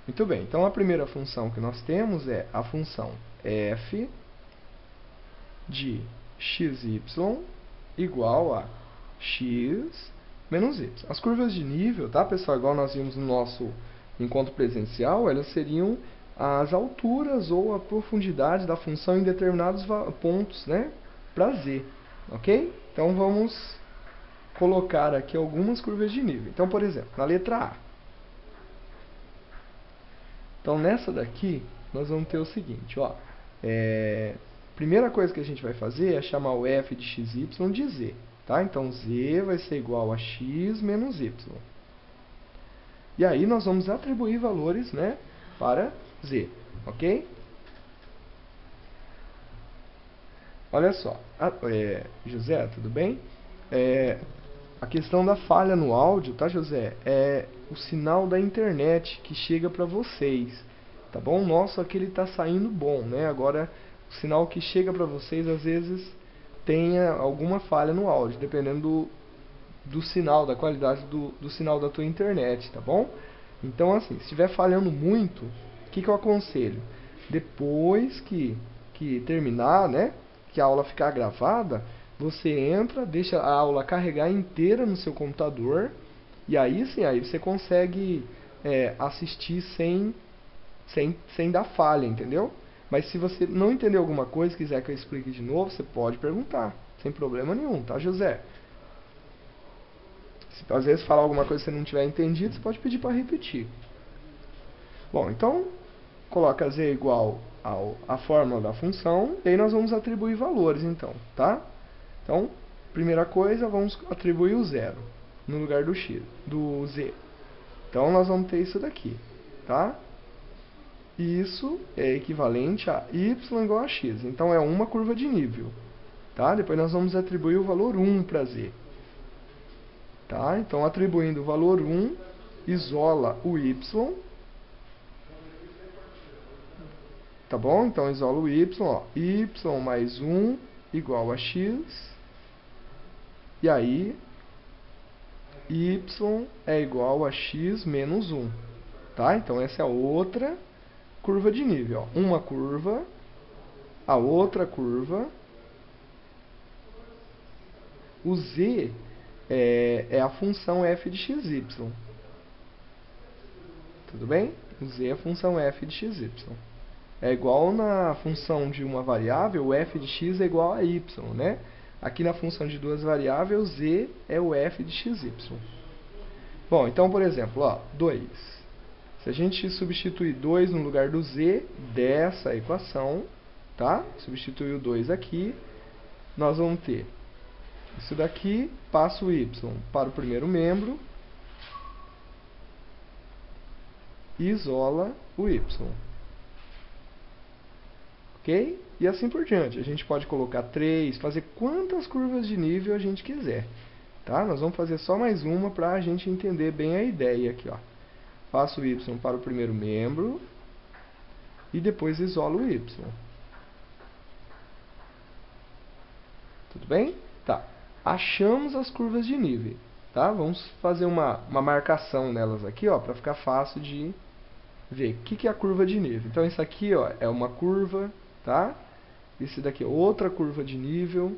Muito bem, então a primeira função que nós temos é a função f de xy igual a x menos y. As curvas de nível, tá, pessoal, igual nós vimos no nosso encontro presencial, elas seriam as alturas ou a profundidade da função em determinados pontos, né, para z, ok? Então vamos colocar aqui algumas curvas de nível. Então, por exemplo, na letra A. Então, nessa daqui, nós vamos ter o seguinte, ó. Primeira coisa que a gente vai fazer é chamar o f de xy de z. Tá? Então, z vai ser igual a x menos y. E aí, nós vamos atribuir valores, né, para z. Ok? Olha só. José, tudo bem? A questão da falha no áudio, tá, José? É o sinal da internet que chega para vocês, tá bom? Nosso aqui ele tá saindo bom, né? Agora, o sinal que chega para vocês, às vezes, tenha alguma falha no áudio, dependendo do sinal, da qualidade do sinal da tua internet, tá bom? Então, assim, se estiver falhando muito, o que eu aconselho? Depois que terminar, né, que a aula ficar gravada, você entra, deixa a aula carregar inteira no seu computador, e aí sim, aí você consegue assistir sem dar falha, entendeu? Mas se você não entender alguma coisa, quiser que eu explique de novo, você pode perguntar, sem problema nenhum, tá, José? Se às vezes falar alguma coisa que você não tiver entendido, você pode pedir para repetir. Bom, então, coloca z igual à fórmula da função, e aí nós vamos atribuir valores, então, tá? Então, primeira coisa, vamos atribuir o zero no lugar do x, do z. Então, nós vamos ter isso daqui, tá? Isso é equivalente a y igual a x. Então, é uma curva de nível, tá? Depois nós vamos atribuir o valor 1 para z. Tá? Então, atribuindo o valor 1, isola o y. Tá bom? Então, isola o y. Ó, y mais 1 igual a x. E aí, y é igual a x menos 1. Tá? Então, essa é a outra curva de nível. Ó. Uma curva, a outra curva. O z é a função f de xy. Tudo bem? O z é a função f de xy. É igual na função de uma variável, o f de x é igual a y, né? Aqui na função de duas variáveis, z é o f de xy. Bom, então, por exemplo, ó, 2. Se a gente substituir 2 no lugar do z dessa equação, tá? Substituir o 2 aqui, nós vamos ter isso daqui, passa o y para o primeiro membro e isola o y. Ok? E assim por diante. A gente pode colocar 3, fazer quantas curvas de nível a gente quiser. Tá? Nós vamos fazer só mais uma para a gente entender bem a ideia aqui. Ó. Passo o y para o primeiro membro e depois isolo o y. Tudo bem? Tá. Achamos as curvas de nível. Tá? Vamos fazer uma marcação nelas aqui, para ficar fácil de ver. O que é a curva de nível? Então, isso aqui é uma curva, tá? Esse daqui é outra curva de nível.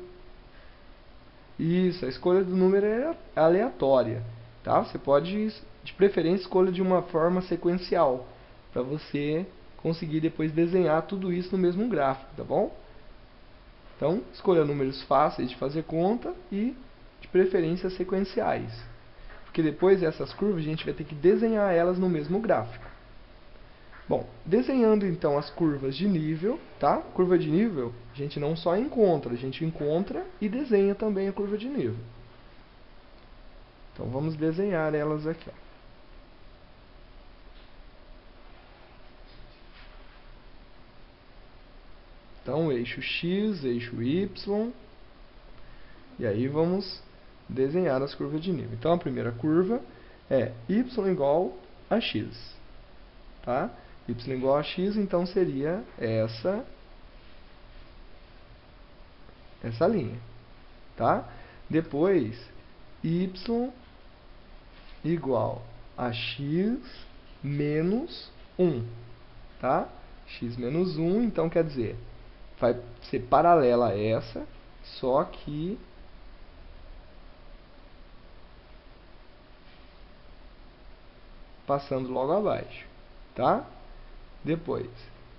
Isso, a escolha do número é aleatória, tá? Você pode, de preferência, escolha de uma forma sequencial, para você conseguir depois desenhar tudo isso no mesmo gráfico, tá bom? Então, escolha números fáceis de fazer conta e, de preferência, sequenciais. Porque depois dessas curvas, a gente vai ter que desenhar elas no mesmo gráfico. Bom, desenhando então as curvas de nível, tá? Curva de nível, a gente não só encontra, a gente encontra e desenha também a curva de nível. Então, vamos desenhar elas aqui, ó. Então, eixo x, eixo y. E aí, vamos desenhar as curvas de nível. Então, a primeira curva é y igual a x. Tá? Y igual a x, então seria essa linha. Tá? Depois, y igual a x menos 1, tá? x menos 1, então quer dizer, vai ser paralela a essa, só que passando logo abaixo, tá? Depois,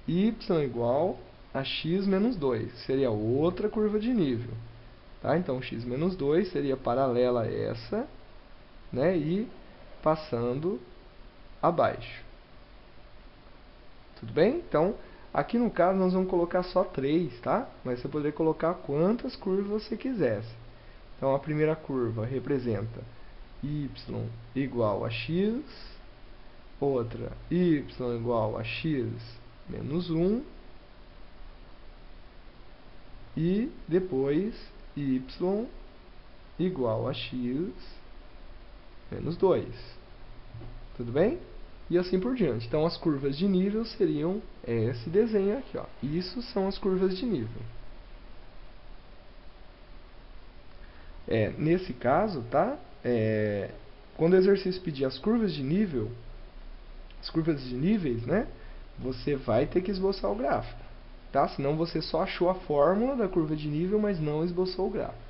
y igual a x menos 2, seria outra curva de nível, tá? Então, x menos 2 seria paralela a essa, né? E passando abaixo. Tudo bem? Então, aqui no caso nós vamos colocar só 3, tá? Mas você poderia colocar quantas curvas você quisesse. Então, a primeira curva representa y igual a x, outra y igual a x menos 1, e depois y igual a x menos 2. Tudo bem? E assim por diante. Então, as curvas de nível seriam esse desenho aqui, ó. Isso são as curvas de nível. Nesse caso, tá? Quando o exercício pedir as curvas de nível, as curvas de níveis, né? Você vai ter que esboçar o gráfico, tá? Senão você só achou a fórmula da curva de nível, mas não esboçou o gráfico.